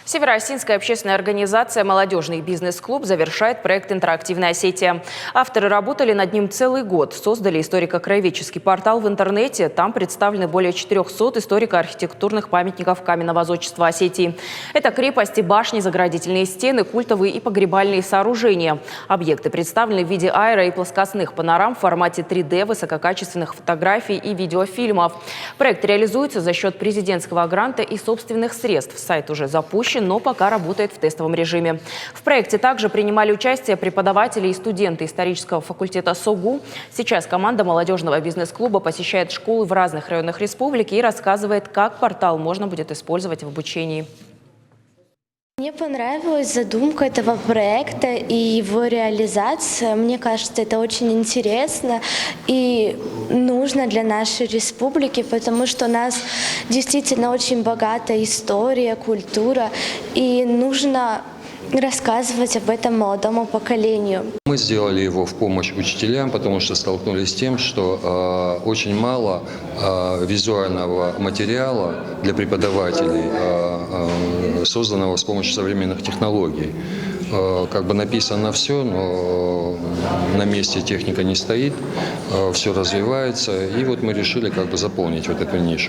Североосинская общественная организация «Молодежный бизнес-клуб» завершает проект «Интерактивная Осетия». Авторы работали над ним целый год. Создали историко-краеведческий портал в интернете. Там представлены более 400 историко-архитектурных памятников каменного зодчества Осетии. Это крепости, башни, заградительные стены, культовые и погребальные сооружения. Объекты представлены в виде аэро- и плоскостных панорам в формате 3D, высококачественных фотографий и видеофильмов. Проект реализуется за счет президентского гранта и собственных средств. Сайт уже запущен, но пока работает в тестовом режиме. В проекте также принимали участие преподаватели и студенты исторического факультета СОГУ. Сейчас команда молодежного бизнес-клуба посещает школы в разных районах республики и рассказывает, как портал можно будет использовать в обучении. Мне понравилась задумка этого проекта и его реализация. Мне кажется, это очень интересно и нужно для нашей республики, потому что у нас действительно очень богатая история, культура, и нужно рассказывать об этом молодому поколению. Мы сделали его в помощь учителям, потому что столкнулись с тем, что очень мало визуального материала для преподавателей, созданного с помощью современных технологий. Как бы написано все, но на месте техника не стоит, все развивается. И вот мы решили как бы заполнить вот эту нишу.